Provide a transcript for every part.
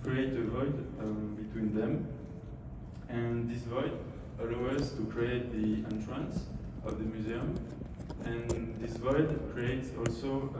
create a void between them, and this void allows us to create the entrance of the museum, and this void creates also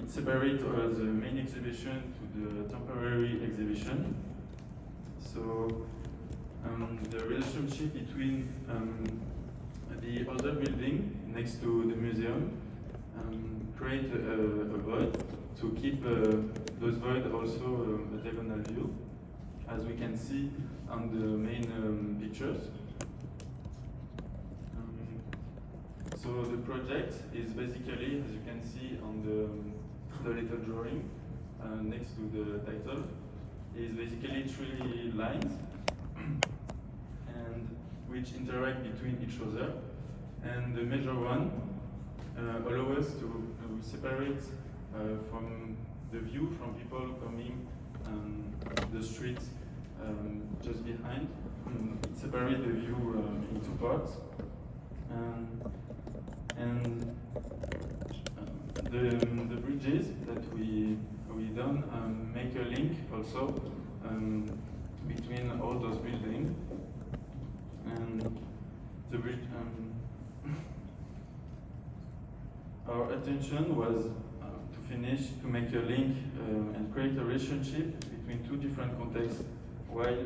it separates the main exhibition to the temporary exhibition. So the relationship between the other building next to the museum create a void to keep those void also a diagonal view, as we can see on the main pictures. So the project is basically, as you can see on the little drawing next to the title, is basically 3 lines and which interact between each other, and the major one allows us to separate from the view from people coming the street just behind. It separates the view in 2 parts, and the bridges that we done make a link also between all those buildings, and the bridge. Our attention was to make a link and create a relationship between 2 different contexts while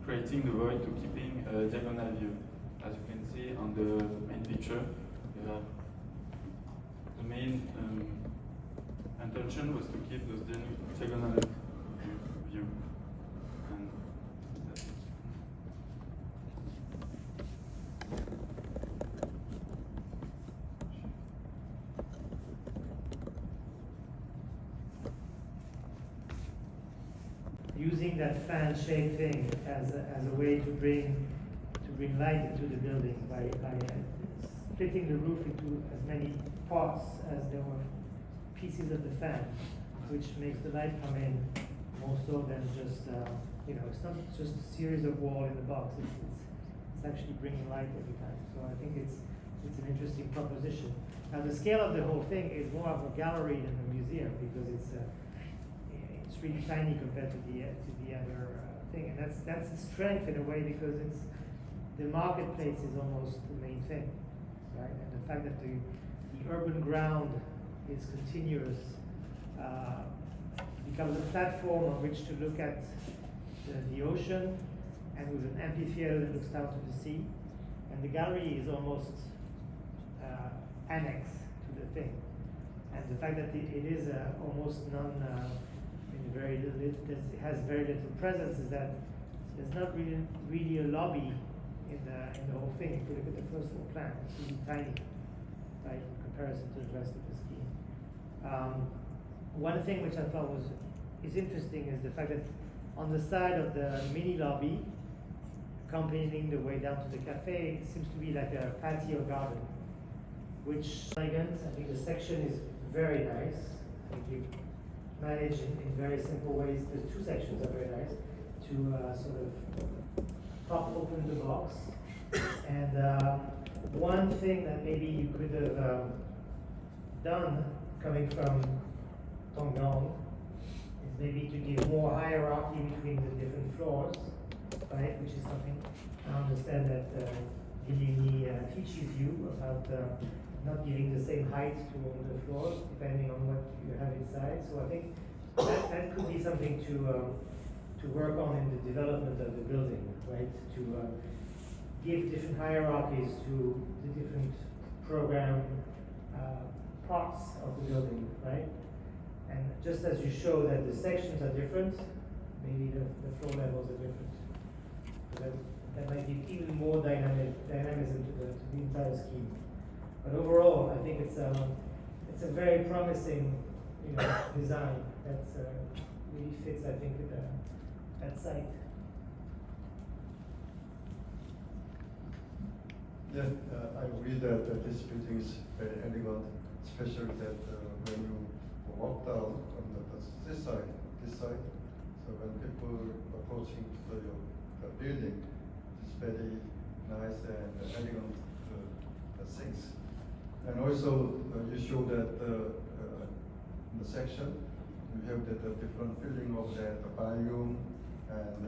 creating the void to keeping a diagonal view. As you can see on the main picture, you have the main intention was to keep those diagonal view. And that's it. Using that fan-shaped thing as a way to bring light into the building by splitting the roof into as many parts as there were pieces of the fan, which makes the light come in more so than just it's not just a series of wall in the box. It's actually bringing light every time. So I think it's an interesting proposition. Now the scale of the whole thing is more of a gallery than a museum, because it's really tiny compared to the other thing, and that's a strength in a way, because the marketplace is almost the main thing, right? And the fact that the urban ground is continuous becomes a platform on which to look at the ocean, and with an amphitheater that looks down to the sea, and the gallery is almost annexed to the thing, and the fact that it is almost it has very little presence, is that there's not really a lobby in the whole thing. If you look at the first floor plan, it's really tiny, right, in comparison to the rest of the scheme. One thing which I thought is interesting is the fact that on the side of the mini lobby, accompanying the way down to the cafe, seems to be like a patio garden, which elegant. I think the section is very nice. I think you manage in very simple ways. The 2 sections are very nice to sort of pop open the box. And one thing that maybe you could have done coming from Tongyong is maybe to give more hierarchy between the different floors, right? Which is something I understand that Gilini teaches you about not giving the same height to all the floors, depending on what you have inside. So I think that could be something to work on in the development of the building, right? To give different hierarchies to the different program parts of the building, right? And just as you show that the sections are different, maybe the floor levels are different. So that might give even more dynamism to the entire scheme. But overall, I think it's a very promising, design that really fits, I think, that site. Yes, I agree that this building is very elegant, especially that when you walk down on this side, so when people approaching the building, it's very nice and elegant things. And also, you show that in the section, you have the different feeling of the volume and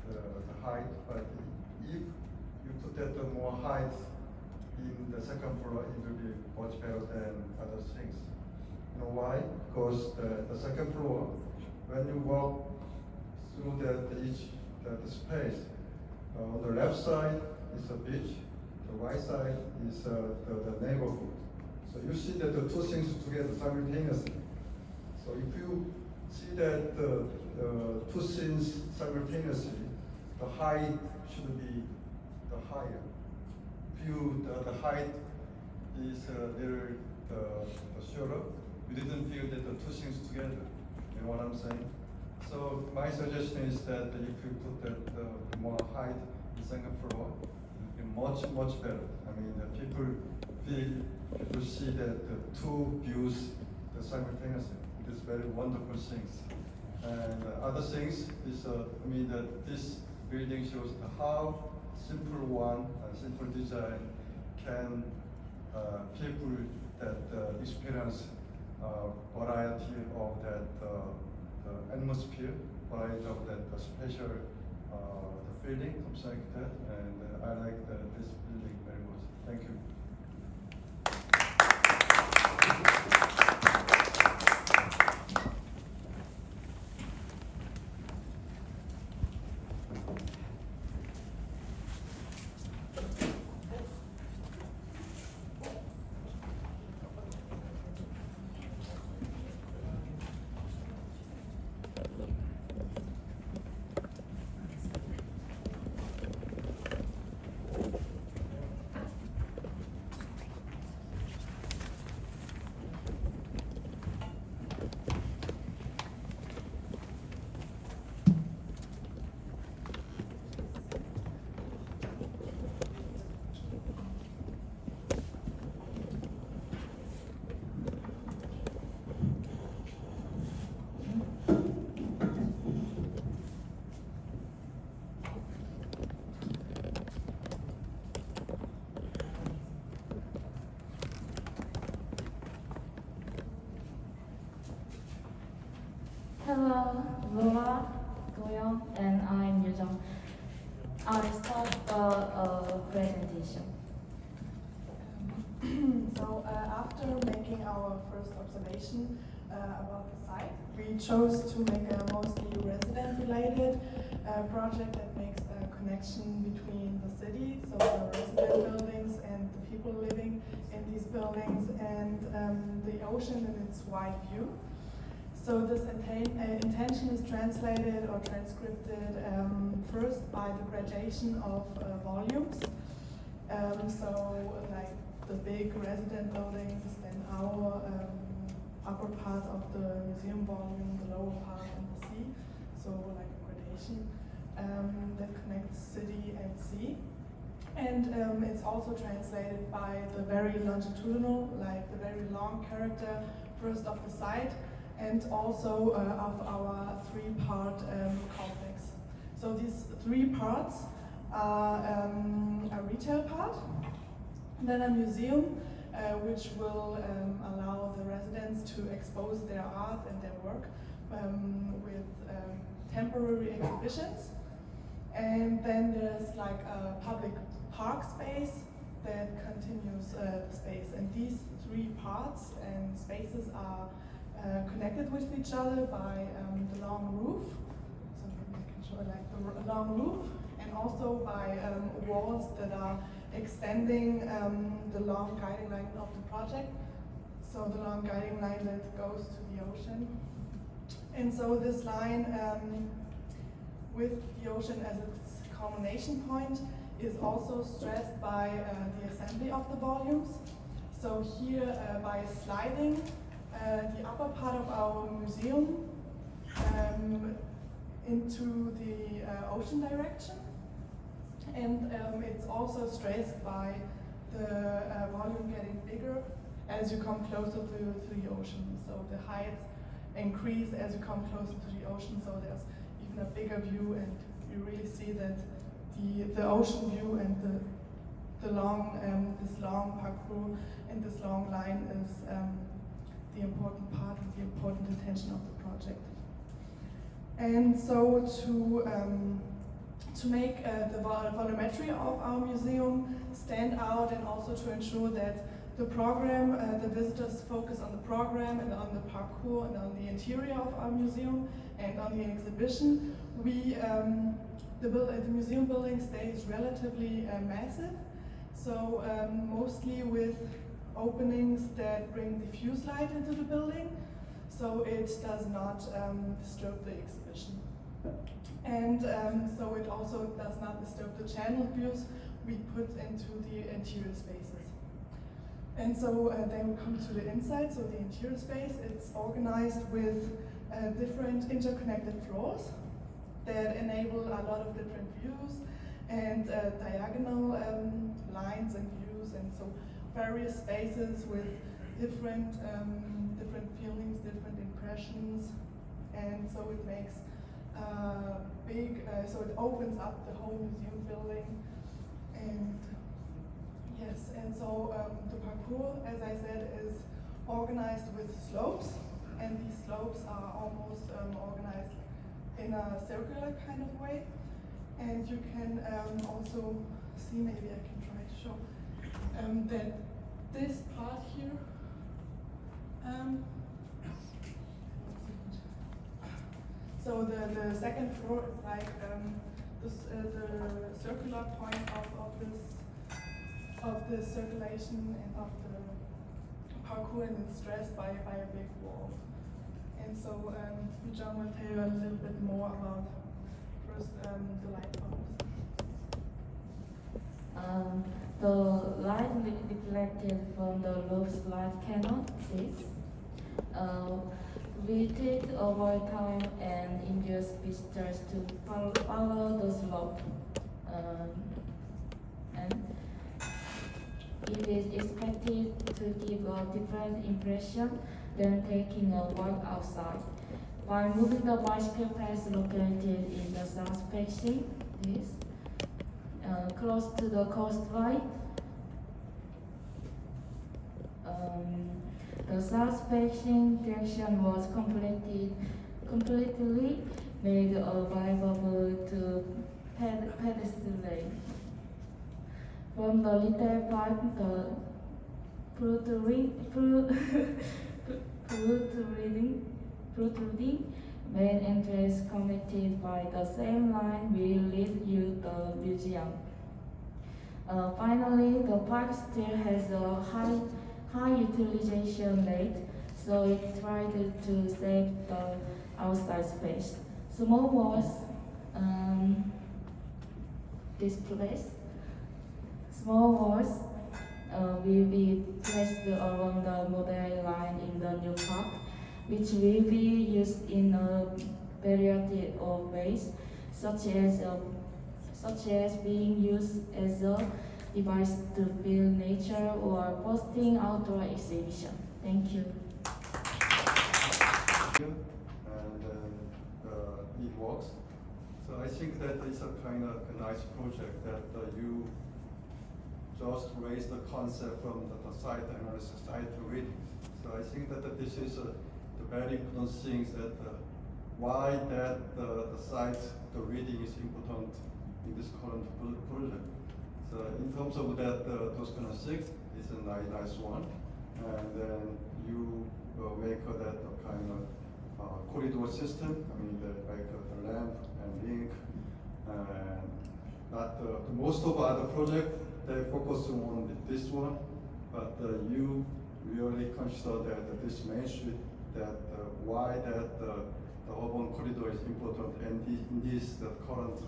the height. But if you put that more height in the second floor, it will be much better than other things. You know why? Because the second floor, when you walk through the space, on the left side is the beach, the right side is the neighborhood. So you see that the two things together simultaneously. So if you see that the two things simultaneously, the height should be the higher. If the height is little shorter, you didn't feel that the two things together. You know what I'm saying? So my suggestion is that if you put that more height in the second floor, it will be much better. I mean, the people see that the two views simultaneously. It is very wonderful things. And other things is, that this building shows how simple simple design can people that experience variety of that the atmosphere, variety of that special the feeling, something like that. And I like this building very much. Thank you. Hello, Laura, Doyoung, and I'm Yujong. I start the presentation. So after making our first observation about the site, we chose to make a mostly resident-related project that makes a connection between the city, so the resident buildings and the people living in these buildings, and the ocean in its wide view. So this intention is translated or transcripted first by the gradation of volumes. So like the big resident buildings, then our upper part of the museum volume, the lower part and the sea. So like a gradation that connects city and sea. And it's also translated by the very longitudinal, like the very long character first of the site, and also of our three-part complex. So these three parts are a retail part, then a museum, which will allow the residents to expose their art and their work with temporary exhibitions. And then there's like a public park space that continues the space. And these three parts and spaces are connected with each other by the long roof. So maybe I can show like the long roof, and also by walls that are extending the long guiding line of the project. So the long guiding line that goes to the ocean. And so this line with the ocean as its culmination point is also stressed by the assembly of the volumes. So here by sliding the upper part of our museum into the ocean direction, and it's also stressed by the volume getting bigger as you come closer to the ocean. So the height increase as you come closer to the ocean, so there's even a bigger view, and you really see that the ocean view and the long this long parcours and this long line is the important part and the important intention of the project. And so to make the volumetry of our museum stand out, and also to ensure that the program, the visitors focus on the program and on the parcours and on the interior of our museum and on the exhibition, the museum building stays relatively massive, so mostly with openings that bring diffuse light into the building, so it does not disturb the exhibition. And so it also does not disturb the channel views we put into the interior spaces. And so then we come to the inside, so the interior space, it's organized with different interconnected floors that enable a lot of different views and diagonal lines and views, and so various spaces with different feelings, different impressions, and so it makes so it opens up the whole museum building. And yes, and so the parcours, as I said, is organized with slopes, and these slopes are almost organized in a circular kind of way. And you can also see, maybe I can try to show, that this part here, so the second floor is like the circular point of the circulation and of the parcours, and it's stressed by a big wall. And so John will tell you a little bit more about first the light bulbs. The light reflected from the roof's light cannon is repeated over time and induce visitors to follow the slope. And it is expected to give a different impression than taking a walk outside. By moving the bicycle path located in the south facing this close to the coastline, the south facing direction was completely made available to pedestrians. From the little part, the protruding main entrance connected by the same line will lead you to the museum. Finally, the park still has a high utilization rate, so it tried to save the outside space. Small walls will be placed along the model line in the new park, which will be used in a variety of ways, such as being used as a device to feel nature or hosting outdoor exhibition. Thank you. And it works. So I think that it's a kind of a nice project that you just raise the concept from the site analysis, site reading. So I think that this is the very important things that why that the site, the reading is important in this current project. So in terms of that, those kind of things is a nice one, and then you make that kind of corridor system. I mean, like the lamp and link, and not most of other project they focus on this one, but you really consider that this Main Street, that why that the urban corridor is important, and in this the current